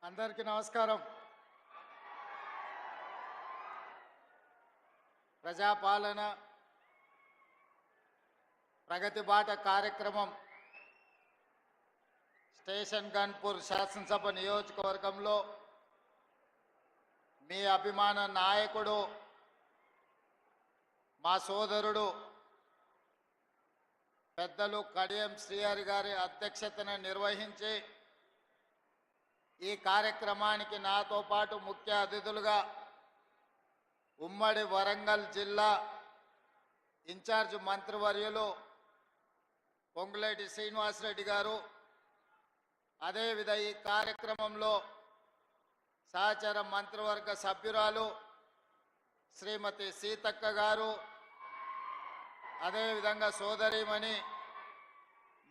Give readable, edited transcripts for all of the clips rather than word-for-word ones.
అందరికీ నమస్కారం. ప్రజాపాలన ప్రగతి బాట కార్యక్రమం స్టేషన్ గన్పూర్ శాసనసభ నియోజకవర్గంలో మీ అభిమాన నాయకుడు మా సోదరుడు పెద్దలు కడియం శ్రీహరి గారి అధ్యక్షతన నిర్వహించి ఈ కార్యక్రమానికి నాతో పాటు ముఖ్య అతిథులుగా ఉమ్మడి వరంగల్ జిల్లా ఇన్ఛార్జ్ మంత్రివర్యులు పొంగులేటి శ్రీనివాసరెడ్డి గారు, అదేవిధంగా ఈ కార్యక్రమంలో సహచర మంత్రివర్గ సభ్యురాలు శ్రీమతి సీతక్క గారు, అదేవిధంగా సోదరీమణి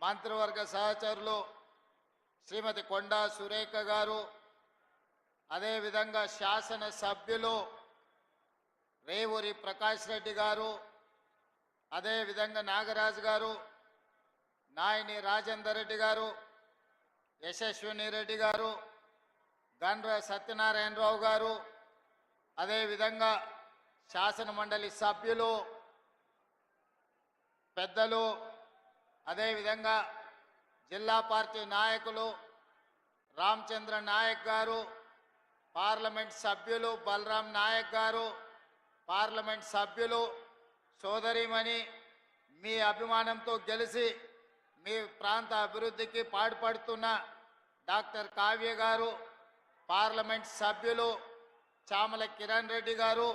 మంత్రివర్గ సహచరులు శ్రీమతి కొండా సురేఖ గారు, అదేవిధంగా శాసన సభ్యులు రేవూరి ప్రకాష్ రెడ్డి గారు, అదేవిధంగా నాగరాజు గారు, నాయని రాజేందర్ రెడ్డి గారు, యశస్విని రెడ్డి గారు, గండ్ర సత్యనారాయణరావు గారు, అదేవిధంగా శాసన మండలి సభ్యులు పెద్దలు, అదేవిధంగా జిల్లా పార్టీ నాయకులు రామచంద్ర నాయక్ గారు, పార్లమెంట్ సభ్యులు బలరాం నాయక్ గారు, పార్లమెంట్ సభ్యులు సోదరిమణి మీ అభిమానంతో గెలిచి మీ ప్రాంత అభివృద్ధికి పాటుపడుతున్న డాక్టర్ కావ్య గారు, పార్లమెంట్ సభ్యులు చామల కిరణ్ రెడ్డి గారు,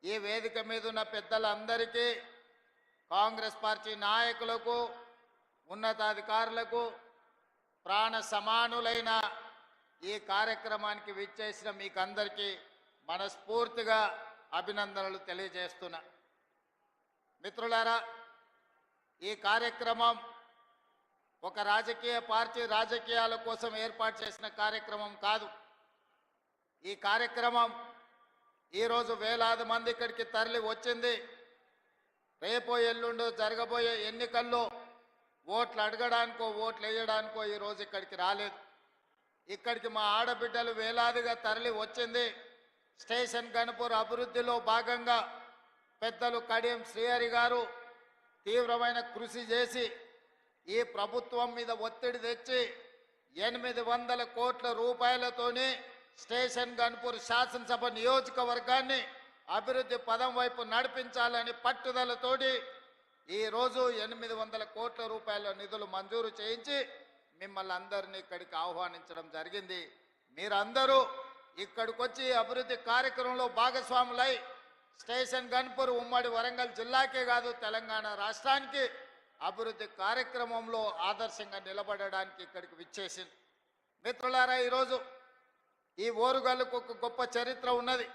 ఈ వేదిక మీద ఉన్న పెద్దలందరికీ, కాంగ్రెస్ పార్టీ నాయకులకు, ఉన్నతాధికారులకు, ప్రాణ సమానులైన ఈ కార్యక్రమానికి విచ్చేసిన మీకందరికీ మనస్ఫూర్తిగా అభినందనలు తెలియజేస్తున్నా. మిత్రులారా, ఈ కార్యక్రమం ఒక రాజకీయ పార్టీ రాజకీయాల కోసం ఏర్పాటు చేసిన కార్యక్రమం కాదు. ఈ కార్యక్రమం ఈరోజు వేలాది మంది ఇక్కడికి తరలి వచ్చింది. రేపో ఎల్లుండో జరగబోయే ఎన్నికల్లో ఓట్లు అడగడానికో ఓట్లు వేయడానికో ఈరోజు ఇక్కడికి రాలేదు. ఇక్కడికి మా ఆడబిడ్డలు వేలాదిగా తరలి వచ్చింది. స్టేషన్ గన్పూర్ అభివృద్ధిలో భాగంగా పెద్దలు కడియం శ్రీహరి గారు తీవ్రమైన కృషి చేసి ఈ ప్రభుత్వం మీద ఒత్తిడి తెచ్చి 800 కోట్ల రూపాయలతోని స్టేషన్ గన్పూర్ శాసనసభ నియోజకవర్గాన్ని అభివృద్ధి పదం వైపు నడిపించాలని పట్టుదలతోటి ఈరోజు 800 కోట్ల రూపాయల నిధులు మంజూరు చేయించి మిమ్మల్ని అందరినీ ఇక్కడికి ఆహ్వానించడం జరిగింది. మీరందరూ ఇక్కడికి వచ్చి అభివృద్ధి కార్యక్రమంలో భాగస్వాములై స్టేషన్ గన్పూర్ ఉమ్మడి వరంగల్ జిల్లాకే కాదు తెలంగాణ రాష్ట్రానికి అభివృద్ధి కార్యక్రమంలో ఆదర్శంగా నిలబడడానికి ఇక్కడికి విచ్చేసింది. మిత్రులారా, ఈరోజు ఈ ఓరుగల్లుకు ఒక గొప్ప చరిత్ర ఉన్నది.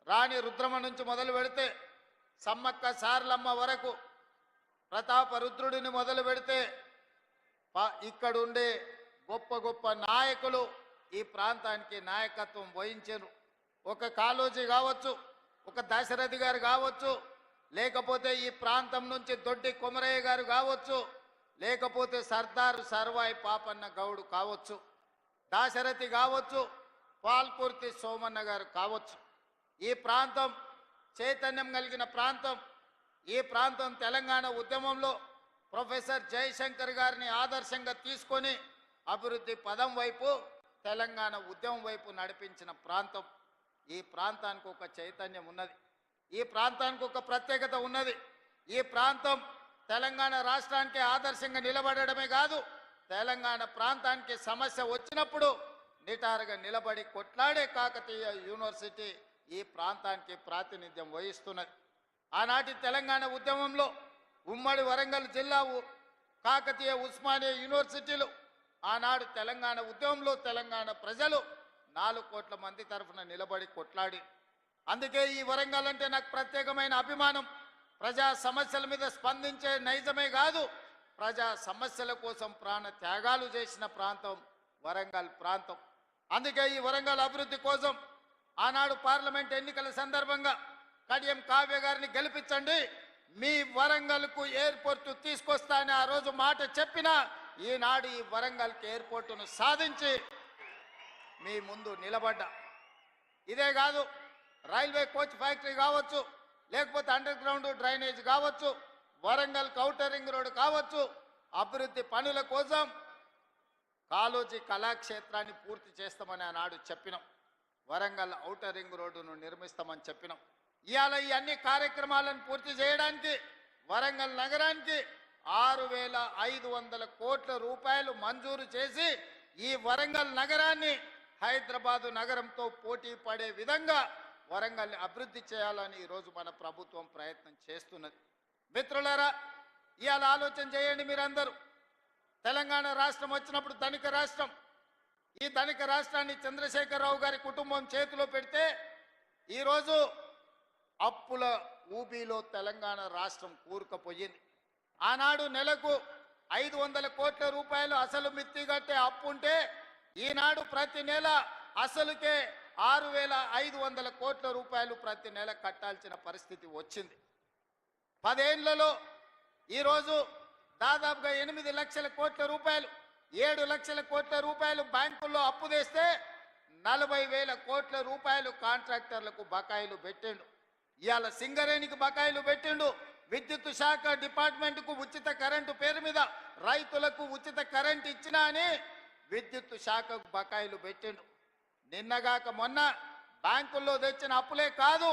రాణి రుద్రమ నుంచి మొదలు పెడితే సమ్మక్క సారలమ్మ వరకు, ప్రతాప రుద్రుడిని మొదలు పెడితే ఇక్కడుండే గొప్ప గొప్ప నాయకులు ఈ ప్రాంతానికి నాయకత్వం వహించారు. ఒక కాళోజీ కావచ్చు, ఒక దశరథి గారు కావచ్చు, లేకపోతే ఈ ప్రాంతం నుంచి దొడ్డి కొమరయ్య గారు కావచ్చు, లేకపోతే సర్దార్ సర్వాయి పాపన్న గౌడు కావచ్చు, దాశరథి కావచ్చు, పాల్కుర్తి సోమన్న గారు కావచ్చు. ఈ ప్రాంతం చైతన్యం కలిగిన ప్రాంతం. ఈ ప్రాంతం తెలంగాణ ఉద్యమంలో ప్రొఫెసర్ జయశంకర్ గారిని ఆదర్శంగా తీసుకొని అభివృద్ధి పదం వైపు తెలంగాణ ఉద్యమం వైపు నడిపించిన ప్రాంతం. ఈ ప్రాంతానికి ఒక చైతన్యం ఉన్నది. ఈ ప్రాంతానికి ఒక ప్రత్యేకత ఉన్నది. ఈ ప్రాంతం తెలంగాణ రాష్ట్రానికి ఆదర్శంగా నిలబడడమే కాదు, తెలంగాణ ప్రాంతానికి సమస్య వచ్చినప్పుడు నిటారుగా నిలబడి కొట్లాడే కాకతీయ యూనివర్సిటీ ఈ ప్రాంతానికి ప్రాతినిధ్యం వహిస్తున్నది. ఆనాటి తెలంగాణ ఉద్యమంలో ఉమ్మడి వరంగల్ జిల్లా కాకతీయ ఉస్మానియా యూనివర్సిటీలు ఆనాడు తెలంగాణ ఉద్యమంలో తెలంగాణ ప్రజలు 4 కోట్ల మంది తరఫున నిలబడి కొట్లాడి. అందుకే ఈ వరంగల్ అంటే నాకు ప్రత్యేకమైన అభిమానం. ప్రజా సమస్యల మీద స్పందించే నైజమే కాదు, ప్రజా సమస్యల కోసం ప్రాణ త్యాగాలు చేసిన ప్రాంతం వరంగల్ ప్రాంతం. అందుకే ఈ వరంగల్ అభివృద్ధి కోసం ఆనాడు పార్లమెంట్ ఎన్నికల సందర్భంగా కడియం కావ్య గారిని గెలిపించండి, మీ వరంగల్కు ఎయిర్పోర్ట్ తీసుకొస్తానని ఆ రోజు మాట చెప్పిన ఈనాడు ఈ వరంగల్కి ఎయిర్పోర్టును సాధించి మీ ముందు నిలబడ్డా. ఇదే కాదు, రైల్వే కోచ్ ఫ్యాక్టరీ కావచ్చు, లేకపోతే అండర్ గ్రౌండ్ డ్రైనేజ్ కావచ్చు, వరంగల్ ఔటర్ రింగ్ రోడ్ కావచ్చు, అభివృద్ధి పనుల కోసం కాళోజీ కళాక్షేత్రాన్ని పూర్తి చేస్తామని ఆనాడు చెప్పినాం. వరంగల్ ఔటర్ రింగ్ రోడ్డును నిర్మిస్తామని చెప్పినాం. ఇవాళ ఈ అన్ని కార్యక్రమాలను పూర్తి చేయడానికి వరంగల్ నగరానికి 6,500 కోట్ల రూపాయలు మంజూరు చేసి ఈ వరంగల్ నగరాన్ని హైదరాబాదు నగరంతో పోటీ పడే విధంగా వరంగల్ని అభివృద్ధి చేయాలని ఈరోజు మన ప్రభుత్వం ప్రయత్నం చేస్తున్నది. మిత్రులారా, ఇవాళ ఆలోచన చేయండి మీరందరూ. తెలంగాణ రాష్ట్రం వచ్చినప్పుడు ధనిక రాష్ట్రం. ఈ ధనిక రాష్ట్రాన్ని చంద్రశేఖరరావు గారి కుటుంబం చేతిలో పెడితే ఈరోజు అప్పుల ఊబిలో తెలంగాణ రాష్ట్రం కూరుకుపోయింది. ఆనాడు నెలకు 500 కోట్ల రూపాయలు అసలు మిత్తి కట్టే అప్పు ఉంటే ఈనాడు ప్రతి నెల అసలుకే 6,500 కోట్ల రూపాయలు ప్రతి నెల కట్టాల్సిన పరిస్థితి వచ్చింది. 10 ఏళ్లలో ఈరోజు దాదాపుగా 8 లక్షల కోట్ల రూపాయలు, 7 లక్షల కోట్ల రూపాయలు బ్యాంకుల్లో అప్పు తెస్తే 40,000 కోట్ల రూపాయలు కాంట్రాక్టర్లకు బకాయిలు పెట్టిండు. ఇవాళ సింగరేణికి బకాయిలు పెట్టిండు. విద్యుత్ శాఖ డిపార్ట్మెంట్కు ఉచిత కరెంటు పేరు మీద రైతులకు ఉచిత కరెంటు ఇచ్చినా అని విద్యుత్ శాఖకు బకాయిలు పెట్టిండు. నిన్నగాక మొన్న బ్యాంకుల్లో తెచ్చిన అప్పులే కాదు,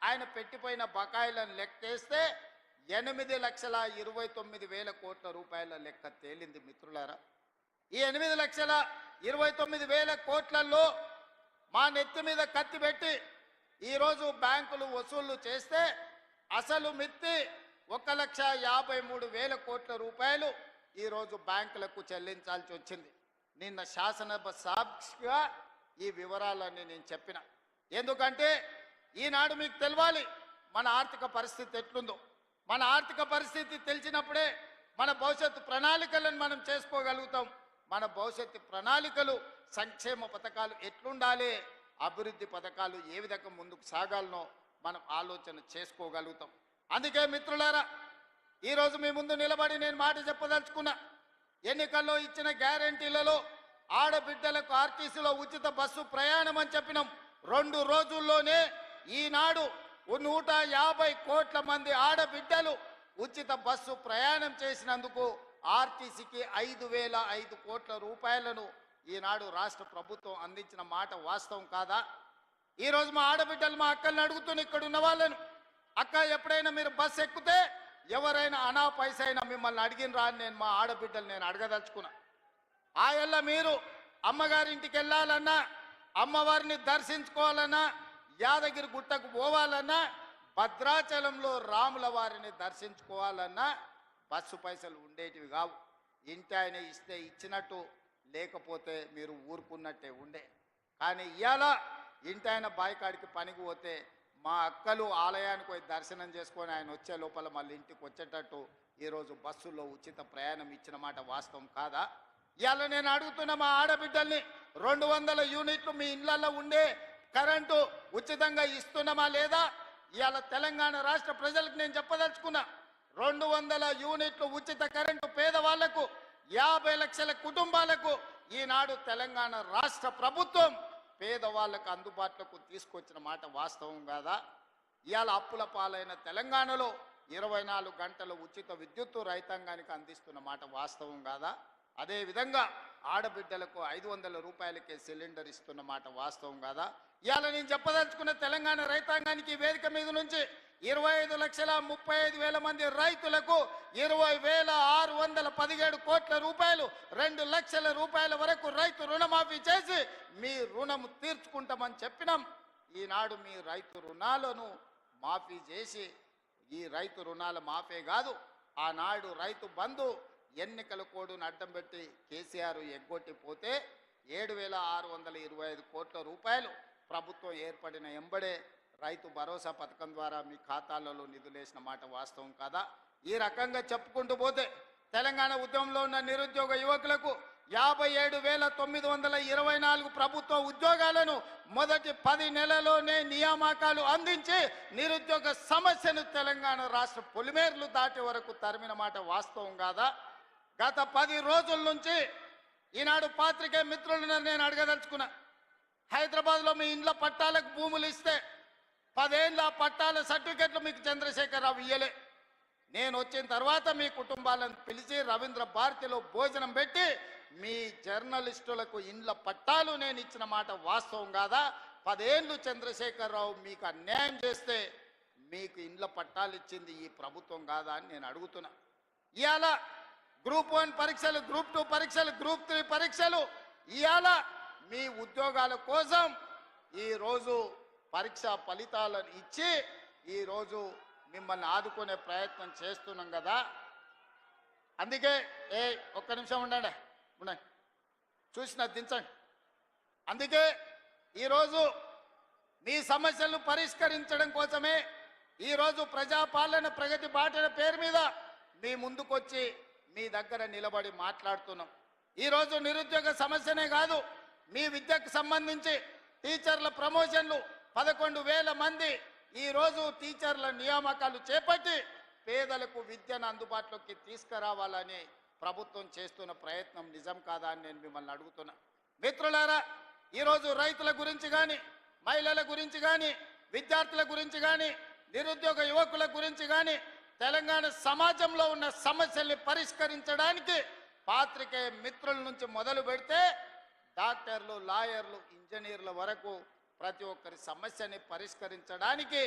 ఆయన పెట్టిపోయిన బకాయిలను లెక్కేస్తే 8,29,000 కోట్ల రూపాయల లెక్క తేలింది. మిత్రులారా, ఈ 8,29,000 కోట్లలో మా నెత్తి మీద కత్తి పెట్టి ఈరోజు బ్యాంకులు వసూళ్లు చేస్తే అసలు మిత్తి 1,53,000 కోట్ల రూపాయలు ఈరోజు బ్యాంకులకు చెల్లించాల్సి వచ్చింది. నిన్న శాసనసభ సాక్షిగా ఈ వివరాలన్నీ నేను చెప్పిన. ఎందుకంటే ఈనాడు మీకు తెలవాలి మన ఆర్థిక పరిస్థితి ఎట్లుందో. మన ఆర్థిక పరిస్థితి తెలిసినప్పుడే మన భవిష్యత్తు ప్రణాళికలను మనం చేసుకోగలుగుతాం. మన భవిష్యత్తు ప్రణాళికలు, సంక్షేమ పథకాలు ఎట్లుండాలి, అభివృద్ధి పథకాలు ఏ విధంగా ముందుకు సాగాలనో మనం ఆలోచన చేసుకోగలుగుతాం. అందుకే మిత్రులారా, ఈరోజు మీ ముందు నిలబడి నేను మాట చెప్పదలుచుకున్నా. ఎన్నికల్లో ఇచ్చిన గ్యారంటీలలో ఆడబిడ్డలకు ఆర్టీసీలో ఉచిత బస్సు ప్రయాణం అని చెప్పినాం. 2 రోజుల్లోనే ఈనాడు 150 కోట్ల మంది ఆడబిడ్డలు ఉచిత బస్సు ప్రయాణం చేసినందుకు ఆర్టీసీకి 5,005 కోట్ల రూపాయలను ఈనాడు రాష్ట్ర ప్రభుత్వం అందించిన మాట వాస్తవం కాదా? ఈరోజు మా ఆడబిడ్డలు, మా అక్కల్ని అడుగుతున్న ఇక్కడ ఉన్న వాళ్ళను, అక్క ఎప్పుడైనా మీరు బస్సు ఎక్కితే ఎవరైనా అనా పైసైనా మిమ్మల్ని అడిగినరా అని నేను మా ఆడబిడ్డలు నేను అడగదలుచుకున్నా. ఆయల్ల మీరు అమ్మగారింటికి వెళ్ళాలన్నా, అమ్మవారిని దర్శించుకోవాలన్నా, యాదగిరి గుట్టకు పోవాలన్నా, భద్రాచలంలో రాముల వారిని దర్శించుకోవాలన్నా బస్సు పైసలు ఉండేటివి కావు. ఇంటి ఆయన ఇస్తే ఇచ్చినట్టు, లేకపోతే మీరు ఊరుకున్నట్టే ఉండే. కానీ ఇవాళ ఇంటి ఆయన బాయికాడికి పనికి పోతే మా అక్కలు ఆలయానికి పోయి దర్శనం చేసుకొని ఆయన వచ్చే లోపల మళ్ళీ ఇంటికి వచ్చేటట్టు ఈరోజు బస్సులో ఉచిత ప్రయాణం ఇచ్చిన మాట వాస్తవం కాదా? ఇవాళ నేను అడుగుతున్న మా ఆడబిడ్డల్ని, 200 యూనిట్లు మీ ఇళ్లలో ఉండే కరెంటు ఉచితంగా ఇస్తున్నామా లేదా? ఇవాళ తెలంగాణ రాష్ట్ర ప్రజలకు నేను చెప్పదలుచుకున్నా, 200 యూనిట్లు ఉచిత కరెంటు పేదవాళ్లకు, 50 లక్షల కుటుంబాలకు ఈనాడు తెలంగాణ రాష్ట్ర ప్రభుత్వం పేదవాళ్లకు అందుబాటులోకి తీసుకొచ్చిన మాట వాస్తవం కాదా? ఇవాళ అప్పుల పాలైన తెలంగాణలో 24 గంటల ఉచిత విద్యుత్తు రైతాంగానికి అందిస్తున్న మాట వాస్తవం కాదా? అదేవిధంగా ఆడబిడ్డలకు 500 రూపాయలకే సిలిండర్ ఇస్తున్న మాట వాస్తవం కాదా? ఇవాళ నేను చెప్పదలుచుకున్న తెలంగాణ రైతాంగానికి వేదిక మీద నుంచి 25,35,000 మంది రైతులకు 20,617 కోట్ల రూపాయలు, 2 లక్షల రూపాయల వరకు రైతు రుణమాఫీ చేసి మీ రుణము తీర్చుకుంటామని చెప్పినాం. ఈనాడు మీ రైతు రుణాలను మాఫీ చేసి, ఈ రైతు రుణాల మాఫీ కాదు, ఆనాడు రైతు బంధు ఎన్నికల కోడును అడ్డం పెట్టి కేసీఆర్ ఎగ్గొట్టిపోతే 7,625 కోట్ల రూపాయలు ప్రభుత్వం ఏర్పడిన ఎంబడే రైతు భరోసా పథకం ద్వారా మీ ఖాతాలలో నిధులేసిన మాట వాస్తవం కాదా? ఈ రకంగా చెప్పుకుంటూ పోతే తెలంగాణ ఉద్యమంలో ఉన్న నిరుద్యోగ యువకులకు 57,924 ప్రభుత్వ ఉద్యోగాలను మొదటి 10 నెలల్లోనే నియామకాలు అందించి నిరుద్యోగ సమస్యను తెలంగాణ రాష్ట్ర పొలిమేర్లు దాటే వరకు తరిమిన మాట వాస్తవం కాదా? గత 10 రోజుల నుంచి ఈనాడు పాత్రికేయ మిత్రులను నేను అడగదలుచుకున్నా, హైదరాబాద్లో మీ ఇండ్ల పట్టాలకు భూములు ఇస్తే 10 ఏళ్ళ పట్టాల సర్టిఫికెట్లు మీకు చంద్రశేఖరరావు ఇయ్యలే. నేను వచ్చిన తర్వాత మీ కుటుంబాలను పిలిచి రవీంద్ర భారతిలో భోజనం పెట్టి మీ జర్నలిస్టులకు ఇండ్ల పట్టాలు నేను ఇచ్చిన మాట వాస్తవం కాదా? 10 ఏళ్ళు చంద్రశేఖరరావు మీకు అన్యాయం చేస్తే మీకు ఇండ్ల పట్టాలు ఇచ్చింది ఈ ప్రభుత్వం కాదా అని నేను అడుగుతున్నా. ఇవాళ గ్రూప్ 1 పరీక్షలు, గ్రూప్ 2 పరీక్షలు, గ్రూప్ 3 పరీక్షలు, ఇవాళ మీ ఉద్యోగాల కోసం ఈరోజు పరీక్ష ఫలితాలను ఇచ్చి ఈరోజు మిమ్మల్ని ఆదుకునే ప్రయత్నం చేస్తున్నాం కదా. అందుకే ఒక్క నిమిషం ఉండండి, చూసిన దించండి. అందుకే ఈరోజు మీ సమస్యలను పరిష్కరించడం కోసమే ఈరోజు ప్రజాపాలన ప్రగతి బాటల పేరు మీద మీ ముందుకొచ్చి మీ దగ్గర నిలబడి మాట్లాడుతున్నాం. ఈరోజు నిరుద్యోగ సమస్యనే కాదు, మీ విద్యకు సంబంధించి టీచర్ల ప్రమోషన్లు 11,000 మంది ఈరోజు టీచర్ల నియామకాలు చేపట్టి పేదలకు విద్యను అందుబాటులోకి తీసుకురావాలని ప్రభుత్వం చేస్తున్న ప్రయత్నం నిజం కాదా అని నేను మిమ్మల్ని అడుగుతున్నా. మిత్రులారా, ఈరోజు రైతుల గురించి కానీ, మహిళల గురించి కానీ, విద్యార్థుల గురించి కానీ, నిరుద్యోగ యువకుల గురించి కానీ, తెలంగాణ సమాజంలో ఉన్న సమస్యల్ని పరిష్కరించడానికి పాత్రికేయ మిత్రుల నుంచి మొదలు పెడితే డాక్టర్లు, లాయర్లు, ఇంజనీర్ల వరకు ప్రతి ఒక్కరి సమస్యని పరిష్కరించడానికి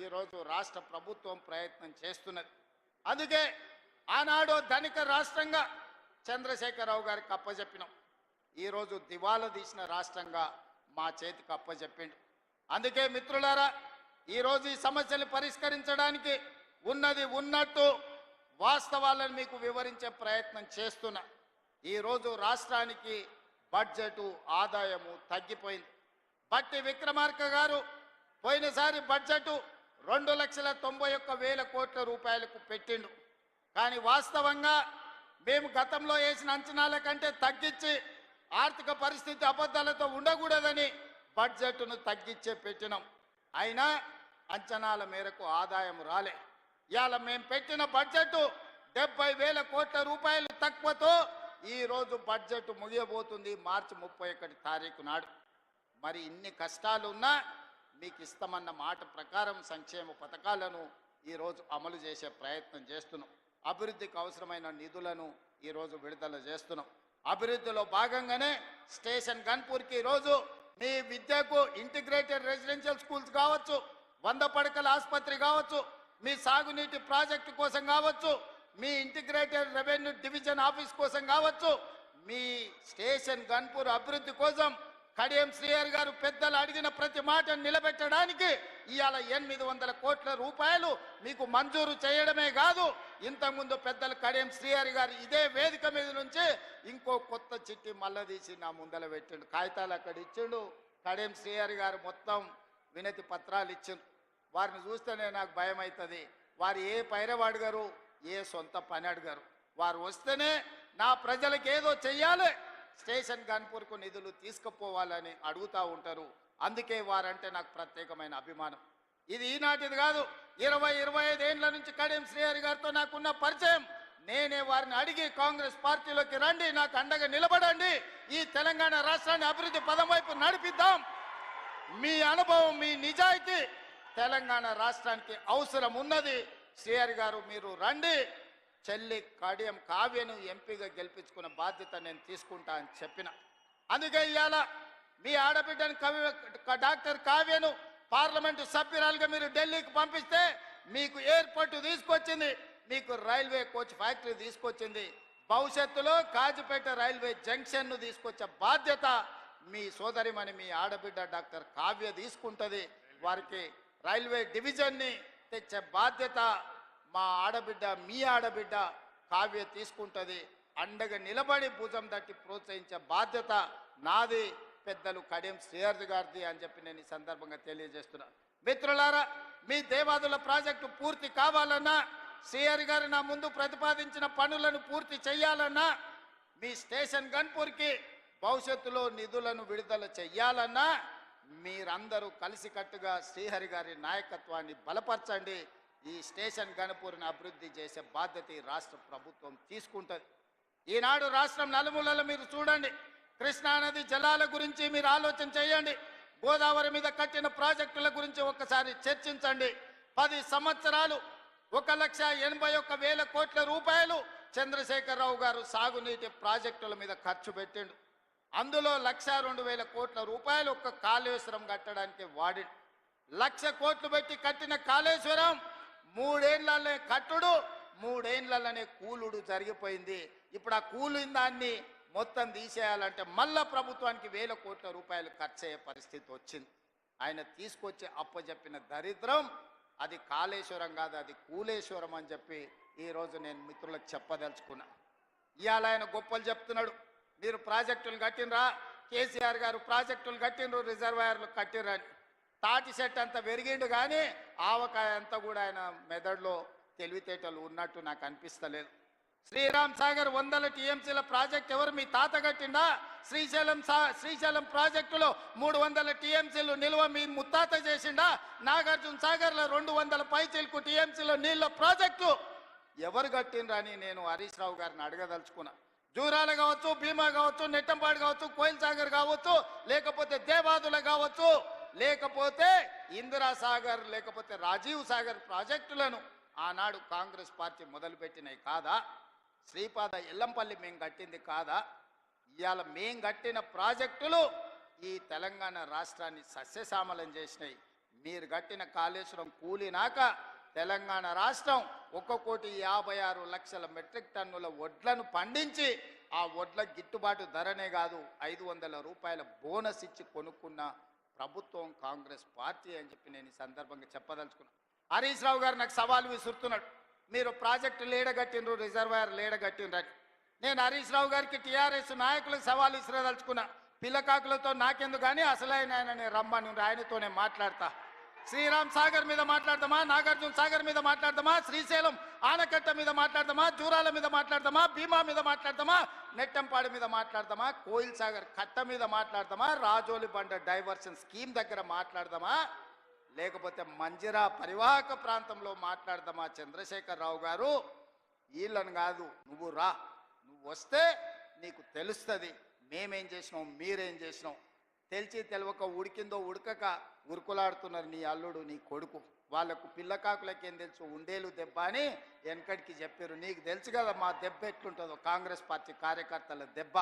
ఈరోజు రాష్ట్ర ప్రభుత్వం ప్రయత్నం చేస్తున్నది. అందుకే ఆనాడు ధనిక రాష్ట్రంగా చంద్రశేఖరరావు గారికి అప్పచెప్పినాం. ఈరోజు దివాలా తీసిన రాష్ట్రంగా మా చేతికి అప్పచెప్పిండు. అందుకే మిత్రులారా, ఈరోజు ఈ సమస్యలు పరిష్కరించడానికి ఉన్నది ఉన్నట్టు వాస్తవాలను మీకు వివరించే ప్రయత్నం చేస్తున్నా. ఈరోజు రాష్ట్రానికి బడ్జెటు ఆదాయము తగ్గిపోయింది. బట్టి విక్రమార్క గారు పోయినసారి బడ్జెటు 2,91,000 కోట్ల రూపాయలకు పెట్టిండు. కానీ వాస్తవంగా మేము గతంలో వేసిన అంచనాల కంటే తగ్గించి ఆర్థిక పరిస్థితి అబద్ధాలతో ఉండకూడదని బడ్జెట్ను తగ్గించే పెట్టినాం. అయినా అంచనాల మేరకు ఆదాయం రాలే. ఇవాళ మేము పెట్టిన బడ్జెట్ 70,000 కోట్ల రూపాయలు తక్కువతో ఈరోజు బడ్జెట్ ముగియబోతుంది మార్చి 31 తారీఖు నాడు. మరి ఇన్ని కష్టాలున్నా మీకు ఇస్తామన్న మాట ప్రకారం సంక్షేమ పథకాలను ఈరోజు అమలు చేసే ప్రయత్నం చేస్తున్నాం. అభివృద్ధికి అవసరమైన నిధులను ఈరోజు విడుదల చేస్తున్నాం. అభివృద్ధిలో భాగంగానే స్టేషన్ గన్పూర్కి ఈరోజు మీ విద్యకు ఇంటిగ్రేటెడ్ రెసిడెన్షియల్ స్కూల్స్ కావచ్చు, 100 పడకల ఆసుపత్రి కావచ్చు, మీ సాగునీటి ప్రాజెక్టు కోసం కావచ్చు, మీ ఇంటిగ్రేటెడ్ రెవెన్యూ డివిజన్ ఆఫీస్ కోసం కావచ్చు, మీ స్టేషన్ గన్పూర్ అభివృద్ధి కోసం కడియం శ్రీహరి గారు పెద్దలు అడిగిన ప్రతి మాటను నిలబెట్టడానికి ఇవాళ 800 కోట్ల రూపాయలు మీకు మంజూరు చేయడమే కాదు, ఇంతకుముందు పెద్దలు కడియం శ్రీహరి గారు ఇదే వేదిక మీద నుంచి ఇంకో కొత్త చిట్టి మళ్ళా తీసి నా ముందల పెట్టిండు. కాగితాలు అక్కడ ఇచ్చిండు. కడియం శ్రీహరి గారు మొత్తం వినతి పత్రాలు ఇచ్చిండు. వారిని చూస్తేనే నాకు భయం అవుతుంది. వారు ఏ పైరవ అడిగారు, ఏ సొంత పని అడిగారు. వారు వస్తేనే నా ప్రజలకు ఏదో చెయ్యాలి, స్టేషన్ గన్పూర్కు నిధులు తీసుకుపోవాలని అడుగుతూ ఉంటారు. అందుకే వారంటే నాకు ప్రత్యేకమైన అభిమానం. ఇది ఈనాటిది కాదు, 20-25 ఏళ్ల నుంచి కడియం శ్రీహరి గారితో నాకున్న పరిచయం. నేనే వారిని అడిగి కాంగ్రెస్ పార్టీలోకి రండి, నాకు అండగా నిలబడండి, ఈ తెలంగాణ రాష్ట్రాన్ని అభివృద్ధి పదం వైపు నడిపిద్దాం, మీ అనుభవం, మీ నిజాయితీ తెలంగాణ రాష్ట్రానికి అవసరం ఉన్నది, శ్రీహరి గారు మీరు రండి, చెల్లి కడియం కావ్యను ఎంపీగా గెలిపించుకున్న బాధ్యత నేను తీసుకుంటా అని చెప్పిన. అందుకే ఇవాళ మీ ఆడబిడ్డను డాక్టర్ కావ్యను పార్లమెంటు సభ్యురాలుగా మీరు ఢిల్లీకి పంపిస్తే మీకు ఎయిర్పోర్ట్ తీసుకొచ్చింది, మీకు రైల్వే కోచ్ ఫ్యాక్టరీ తీసుకొచ్చింది, భవిష్యత్తులో కాజిపేట రైల్వే జంక్షన్ను తీసుకొచ్చే బాధ్యత మీ సోదరిమణి మీ ఆడబిడ్డ డాక్టర్ కావ్య తీసుకుంటుంది. వారికి రైల్వే డివిజన్ని తెచ్చే బాధ్యత మా ఆడబిడ్డ మీ ఆడబిడ్డ కావ్య తీసుకుంటుంది. అండగా నిలబడి భుజం తట్టి ప్రోత్సహించే బాధ్యత నాది, పెద్దలు కడియం శ్రీహరి గారిది అని చెప్పి నేను ఈ సందర్భంగా తెలియజేస్తున్నా. మిత్రులారా, మీ దేవాదుల ప్రాజెక్టు పూర్తి కావాలన్నా, శ్రీహరి గారు నా ముందు ప్రతిపాదించిన పనులను పూర్తి చేయాలన్నా, మీ స్టేషన్ గన్పూర్కి భవిష్యత్తులో నిధులను విడుదల చెయ్యాలన్నా మీరందరూ కలిసికట్టుగా శ్రీహరి గారి నాయకత్వాన్ని బలపరచండి. ఈ స్టేషన్ గన్పూర్ని అభివృద్ధి చేసే బాధ్యత ఈ రాష్ట్ర ప్రభుత్వం తీసుకుంటుంది. ఈనాడు రాష్ట్రం నలుమూలలు మీరు చూడండి, కృష్ణానది జలాల గురించి మీరు ఆలోచన చేయండి. గోదావరి మీద కట్టిన ప్రాజెక్టుల గురించి ఒక్కసారి చర్చించండి. 10 సంవత్సరాలు 1,81,000 కోట్ల రూపాయలు చంద్రశేఖరరావు గారు సాగునీటి ప్రాజెక్టుల మీద ఖర్చు పెట్టిండు. అందులో 1,02,000 కోట్ల రూపాయలు ఒక్క కాళేశ్వరం కట్టడానికి వాడి 1,00,000 కోట్లు పెట్టి కట్టిన కాళేశ్వరం 3 ఏళ్లనే కట్టుడు, 3 ఏళ్లనే కూలుడు జరిగిపోయింది. ఇప్పుడు ఆ కూలిన దాన్ని మొత్తం తీసేయాలంటే మళ్ళా ప్రభుత్వానికి 1,000 కోట్ల రూపాయలు ఖర్చు అయ్యే పరిస్థితి వచ్చింది. ఆయన తీసుకొచ్చి అప్పచెప్పిన దరిద్రం అది కాళేశ్వరం కాదు, అది కూలేశ్వరం అని చెప్పి ఈరోజు నేను మిత్రులకు చెప్పదలుచుకున్నా. ఇవాళ ఆయన గొప్పలు చెప్తున్నాడు. మీరు ప్రాజెక్టులు కట్టినరా, కేసీఆర్ గారు ప్రాజెక్టులు కట్టినరు, రిజర్వాయర్లు కట్టినరు అని. తాటి చెట్టు అంత పెరిగిండు కానీ ఆవకాయ అంతా కూడా ఆయన మెదడులో తెలివితేటలు ఉన్నట్టు నాకు అనిపిస్తలేదు. శ్రీరామ్ సాగర్ 100 టీఎంసీల ప్రాజెక్ట్ ఎవరు మీ తాత కట్టిండా? శ్రీశైలం ప్రాజెక్టులో 300 టీఎంసీలు నిల్వ మీ ముత్తాత చేసిండా? నాగార్జున సాగర్లో 200 పైచిల్కు టీఎంసీల నీళ్ళ ప్రాజెక్టు ఎవరు కట్టిండ్రని నేను హరీష్ రావు గారిని అడగదలుచుకున్నా. జూరాల కావచ్చు, భీమా కావచ్చు, నెట్టంపాడు కావచ్చు, కోయిల్ సాగర్ కావచ్చు, లేకపోతే దేవాదుల కావచ్చు, లేకపోతే ఇందిరా సాగర్, లేకపోతే రాజీవ్ సాగర్ ప్రాజెక్టులను ఆనాడు కాంగ్రెస్ పార్టీ మొదలుపెట్టినవి కాదా? శ్రీపాద ఎల్లంపల్లి మేము కట్టింది కాదా? ఇవాళ మేం కట్టిన ప్రాజెక్టులు ఈ తెలంగాణ రాష్ట్రాన్ని సస్యశ్యామలం చేసినాయి. మీరు కట్టిన కాళేశ్వరం కూలినాక తెలంగాణ రాష్ట్రం 1,56,00,000 మెట్రిక్ టన్నుల వడ్లను పండించి ఆ వడ్ల గిట్టుబాటు ధరనే కాదు 500 రూపాయల బోనస్ ఇచ్చి కొనుక్కున్న ప్రభుత్వం కాంగ్రెస్ పార్టీ అని చెప్పి నేను ఈ సందర్భంగా చెప్పదలుచుకున్నాను. హరీష్ రావు గారు నాకు సవాల్ విసురుతున్నాడు. మీరు ప్రాజెక్టు లేడగట్టినరు, రిజర్వాయర్ లేడగట్టినరని. నేను హరీష్ రావు గారికి టీఆర్ఎస్ నాయకులకు సవాల్ విసిరదలుచుకున్నా. పిల్లకాకులతో నాకెందుకు కానీ అసలైన ఆయనని రమ్మని ఆయనతోనే మాట్లాడతా. శ్రీరామ్ సాగర్ మీద మాట్లాడదామా, నాగార్జున సాగర్ మీద మాట్లాడదామా, శ్రీశైలం ఆనకట్ట మీద మాట్లాడదామా, జూరాల మీద మాట్లాడదామా, భీమా మీద మాట్లాడదామా, నెట్టంపాడు మీద మాట్లాడదామా, కోయిల్ సాగర్ కట్ట మీద మాట్లాడదామా, రాజోలి బండ డైవర్షన్ స్కీమ్ దగ్గర మాట్లాడదామా, లేకపోతే మంజిరా పరివాహక ప్రాంతంలో మాట్లాడదామా? చంద్రశేఖరరావు గారు వీళ్ళని కాదు, నువ్వు రా, నువ్వు వస్తే నీకు తెలుస్తుంది మేమేం చేసినాం, మీరేం చేసినాం. తెలిసి తెలవక ఉడికిందో ఉడకక ఉరుకులాడుతున్నారు నీ అల్లుడు, నీ కొడుకు. వాళ్ళకు పిల్లకాకులకేం తెలుసు, ఉండేలు దెబ్బ అని వెనకడికి చెప్పారు. నీకు తెలుసు కదా మా దెబ్బ ఎట్లుంటుందో, కాంగ్రెస్ పార్టీ కార్యకర్తల దెబ్బ.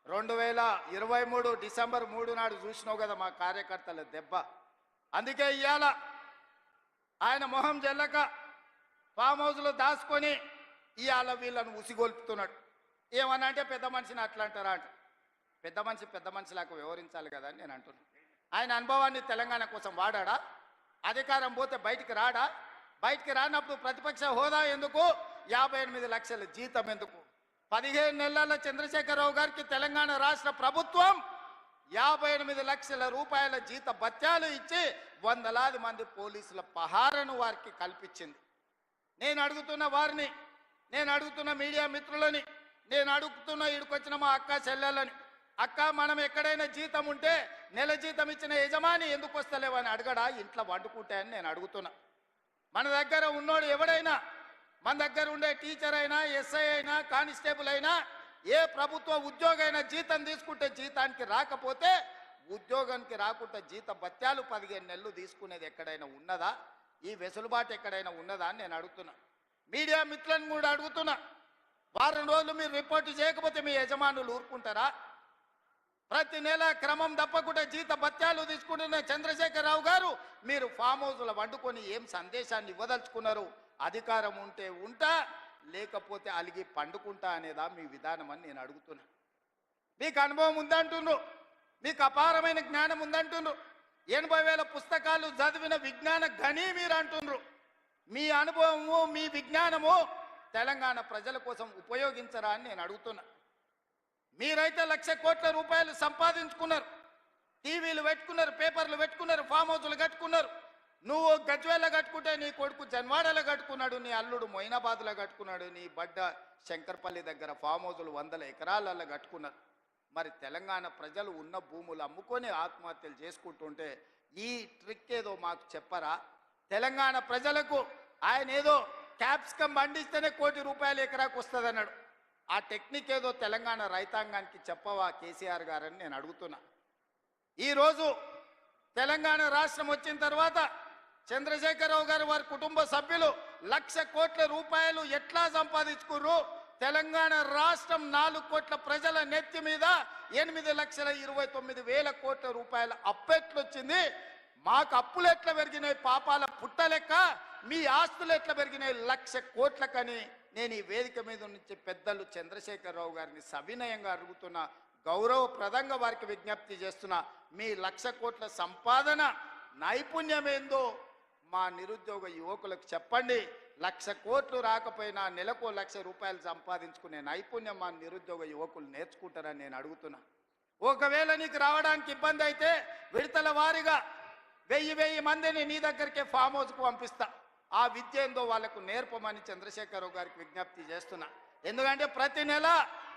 2023 డిసెంబర్ 3 నాడు చూసినావు కదా మా కార్యకర్తల దెబ్బ. అందుకే ఇవాళ ఆయన మొహం జల్లక ఫామ్ హౌస్లో దాచుకొని ఇవాళ వీళ్ళను ఉసిగొల్పుతున్నాడు. ఏమన్నా అంటే పెద్ద మనిషిని అట్లా అంటారా అంట. పెద్ద మనిషిలాగా వ్యవహరించాలి కదా అని నేను అంటున్నాను. ఆయన అనుభవాన్ని తెలంగాణ కోసం వాడా? అధికారం పోతే బయటికి రాడా? బయటికి రానప్పుడు ప్రతిపక్ష హోదా ఎందుకు? 58 లక్షల జీతం ఎందుకు? 15 నెలల చంద్రశేఖరరావు గారికి తెలంగాణ రాష్ట్ర ప్రభుత్వం 58 లక్షల రూపాయల జీత భత్యాలు ఇచ్చి వందలాది మంది పోలీసుల పహారను వారికి కల్పించింది. నేను అడుగుతున్న వారిని, నేను అడుగుతున్న మీడియా మిత్రులని, నేను అడుగుతున్న ఇక్కడికొచ్చిన మా అక్క చెల్లెలని, అక్క మనం ఎక్కడైనా జీతం ఉంటే నెల జీతం ఇచ్చిన యజమాని ఎందుకు వస్తలేవని అడగడా? ఇంట్లో వండుకుంటే అని నేను అడుగుతున్నా. మన దగ్గర ఉన్నోడు ఎవడైనా, మన దగ్గర ఉండే టీచర్ అయినా, ఎస్ఐ అయినా, కానిస్టేబుల్ అయినా, ఏ ప్రభుత్వ ఉద్యోగైనా జీతం తీసుకుంటే జీతానికి రాకపోతే ఉద్యోగానికి రాకుండా జీత భత్యాలు 15 నెలలు తీసుకునేది ఎక్కడైనా ఉన్నదా? ఈ వెసులుబాటు ఎక్కడైనా ఉన్నదా అని నేను అడుగుతున్నా. మీడియా మిత్రులను కూడా అడుగుతున్నా. వారం రోజులు మీరు రిపోర్టు చేయకపోతే మీ యజమానులు ఊరుకుంటారా? ప్రతి నెల క్రమం తప్పకుండా జీత భత్యాలు తీసుకుంటున్న చంద్రశేఖరరావు గారు మీరు ఫామ్ హౌస్లో వండుకొని ఏం సందేశాన్ని ఇవ్వదలుచుకున్నారు? అధికారం ఉంటే ఉంటా, లేకపోతే అలిగి పండుకుంటా అనేదా మీ విధానం అని నేను అడుగుతున్నా. మీకు అనుభవం ఉందంటున్నారు, మీకు అపారమైన జ్ఞానం ఉందంటున్నారు, 80,000 పుస్తకాలు చదివిన విజ్ఞాన గని మీరు అంటున్నారు. మీ అనుభవము, మీ విజ్ఞానము తెలంగాణ ప్రజల కోసం ఉపయోగించరా అని నేను అడుగుతున్నా. మీరైతే 1,00,000 కోట్ల రూపాయలు సంపాదించుకున్నారు, టీవీలు పెట్టుకున్నారు, పేపర్లు పెట్టుకున్నారు, ఫామ్ హౌస్లు కట్టుకున్నారు. నువ్వు గజ్వేల్లో కట్టుకుంటే నీ కొడుకు జన్వాడలో కట్టుకున్నాడు, నీ అల్లుడు మొయినాబాద్లో కట్టుకున్నాడు, నీ బడ్డ శంకర్పల్లి దగ్గర ఫామ్ హౌస్లు 100 ఎకరాలలో కట్టుకున్నారు. మరి తెలంగాణ ప్రజలు ఉన్న భూములు అమ్ముకొని ఆత్మహత్యలు చేసుకుంటుంటే ఈ ట్రిక్ ఏదో మాకు చెప్పరా? తెలంగాణ ప్రజలకు ఆయన ఏదో క్యాప్సికం పండిస్తేనే ₹1 కోటి ఎకరాకు వస్తుంది అన్నాడు. ఆ టెక్నిక్ ఏదో తెలంగాణ రైతాంగానికి చెప్పవా కేసీఆర్ గారని నేను అడుగుతున్నా. ఈరోజు తెలంగాణ రాష్ట్రం వచ్చిన తర్వాత చంద్రశేఖరరావు గారు వారి కుటుంబ సభ్యులు 1,00,000 కోట్ల రూపాయలు ఎట్లా సంపాదించుకుర్రు? తెలంగాణ రాష్ట్రం 4 కోట్ల ప్రజల నెత్తి మీద 8,29,000 కోట్ల రూపాయల అప్పెట్లొచ్చింది. మాకు అప్పులు ఎట్లా పెరిగినాయి పాపాల పుట్టలెక్క, మీ ఆస్తులు ఎట్లా పెరిగినాయి 1,00,000 కోట్లకని నేను ఈ వేదిక మీద నుంచి పెద్దలు చంద్రశేఖరరావు గారిని సవినయంగా అడుగుతున్నా, గౌరవప్రదంగా వారికి విజ్ఞప్తి చేస్తున్నా. మీ 1,00,000 కోట్ల సంపాదన నైపుణ్యం ఏందో మా నిరుద్యోగ యువకులకు చెప్పండి. 1,00,000 కోట్లు రాకపోయినా నెలకు 1,00,000 రూపాయలు సంపాదించుకునే నైపుణ్యం మా నిరుద్యోగ యువకులు నేర్చుకుంటారని నేను అడుగుతున్నా. ఒకవేళ నీకు రావడానికి ఇబ్బంది అయితే విడతల వారీగా 1000 మందిని నీ దగ్గరికే ఫామ్ హౌస్కు పంపిస్తా. ఆ విద్య ఏందో వాళ్ళకు నేర్పమని చంద్రశేఖరరావు గారికి విజ్ఞప్తి చేస్తున్నా. ఎందుకంటే ప్రతి నెల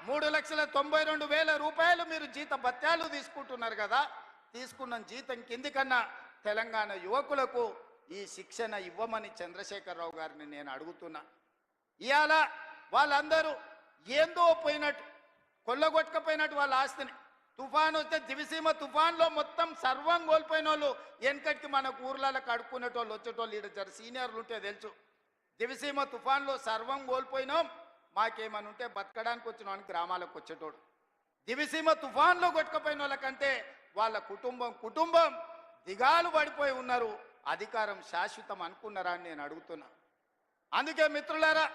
3,92,000 రూపాయలు మీరు జీత భత్యాలు తీసుకుంటున్నారు కదా. తీసుకున్న జీతం కింది కన్నా తెలంగాణ యువకులకు ఈ శిక్షణ ఇవ్వమని చంద్రశేఖరరావు గారిని నేను అడుగుతున్నా. ఇవాళ వాళ్ళందరూ ఏందో పోయినట్టు, కొల్లగొట్టకపోయినట్టు వాళ్ళ ఆస్తిని. తుఫాను వస్తే దివిసీమ తుఫాన్లో మొత్తం సర్వం కోల్పోయిన వాళ్ళు, వెనకటికి మనకు ఊర్లలో కడుక్కునేటోళ్ళు వచ్చేటోళ్ళు ఈడ జర సీనియర్లు ఉంటే తెలుసు. దివిసీమ తుఫాన్లో సర్వం కోల్పోయినాం, మాకేమని ఉంటే బతకడానికి వచ్చినామని గ్రామాలకు వచ్చేటోడు. దివిసీమ తుఫాన్లో కొట్టుకపోయిన వాళ్ళకంటే వాళ్ళ కుటుంబం దిగాలు పడిపోయి ఉన్నారు. అధికారం శాశ్వతం అనుకున్నారా అని నేను అడుగుతున్నా. అందుకే మిత్రులారా,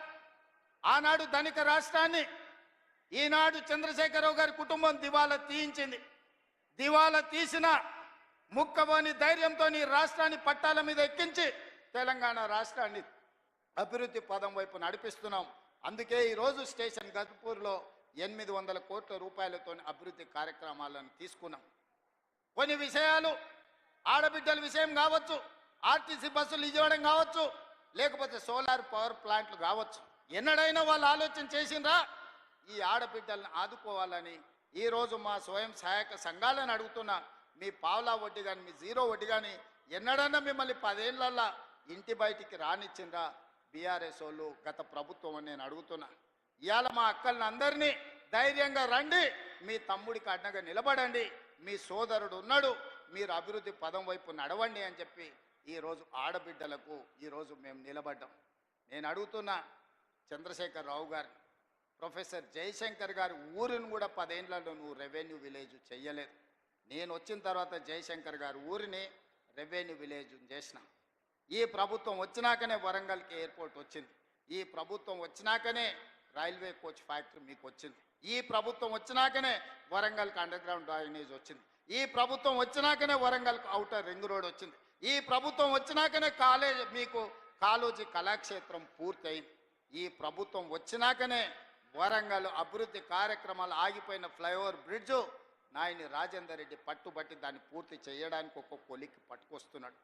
ఆనాడు ధనిక రాష్ట్రాన్ని ఈనాడు చంద్రశేఖరరావు గారి కుటుంబం దివాలా తీయించింది. దివాలా తీసిన ముక్కబోని ధైర్యంతో ఈ రాష్ట్రాన్ని పట్టాల మీద ఎక్కించి తెలంగాణ రాష్ట్రాన్ని అభివృద్ధి పదం వైపు నడిపిస్తున్నాం. అందుకే ఈరోజు స్టేషన్ గజ్పూర్లో 800 కోట్ల రూపాయలతో అభివృద్ధి కార్యక్రమాలను తీసుకున్నాం. కొన్ని విషయాలు ఆడబిడ్డల విషయం కావచ్చు, ఆర్టీసీ బస్సులు ఇవ్వడం కావచ్చు, లేకపోతే సోలార్ పవర్ ప్లాంట్లు కావచ్చు, ఎన్నడైనా వాళ్ళు ఆలోచన చేసిండ్రా ఈ ఆడబిడ్డలను ఆదుకోవాలని? ఈరోజు మా స్వయం సహాయక సంఘాలను అడుగుతున్నా, మీ పావలా వడ్డీ కానీ మీ జీరో వడ్డీ కానీ ఎన్నడన్నా మిమ్మల్ని 10 ఏళ్లల్లా ఇంటి బయటికి రానిచ్చిండ్రా బీఆర్ఎస్ వాళ్ళు, గత ప్రభుత్వం అని నేను అడుగుతున్నా. ఇవాళ మా అక్కల్ని అందరినీ ధైర్యంగా రండి, మీ తమ్ముడికి అడ్డగా నిలబడండి, మీ సోదరుడు ఉన్నాడు, మీరు అభివృద్ధి పదం వైపు నడవండి అని చెప్పి ఈరోజు ఆడబిడ్డలకు ఈరోజు మేము నిలబడ్డాం. నేను అడుగుతున్నా చంద్రశేఖరరావు గారు, ప్రొఫెసర్ జయశంకర్ గారి ఊరిని కూడా 10 ఏళ్లలో నువ్వు రెవెన్యూ విలేజ్ చెయ్యలేదు. నేను వచ్చిన తర్వాత జయశంకర్ గారి ఊరిని రెవెన్యూ విలేజ్ చేసిన. ఈ ప్రభుత్వం వచ్చినాకనే వరంగల్కి ఎయిర్పోర్ట్ వచ్చింది. ఈ ప్రభుత్వం వచ్చినాకనే రైల్వే కోచ్ ఫ్యాక్టరీ మీకు వచ్చింది. ఈ ప్రభుత్వం వచ్చినాకనే వరంగల్కి అండర్ గ్రౌండ్ డ్రైనేజ్ వచ్చింది. ఈ ప్రభుత్వం వచ్చినాకనే వరంగల్కి ఔటర్ రింగ్ రోడ్ వచ్చింది. ఈ ప్రభుత్వం వచ్చినాకనే మీకు కాళోజీ కళాక్షేత్రం పూర్తయింది. ఈ ప్రభుత్వం వచ్చినాకనే వరంగల్ అభివృద్ధి కార్యక్రమాలు ఆగిపోయిన ఫ్లైఓవర్ బ్రిడ్జు నాయని రాజేందర్ రెడ్డి పట్టుబట్టి దాన్ని పూర్తి చేయడానికి ఒక కొలికి పట్టుకొస్తున్నాడు.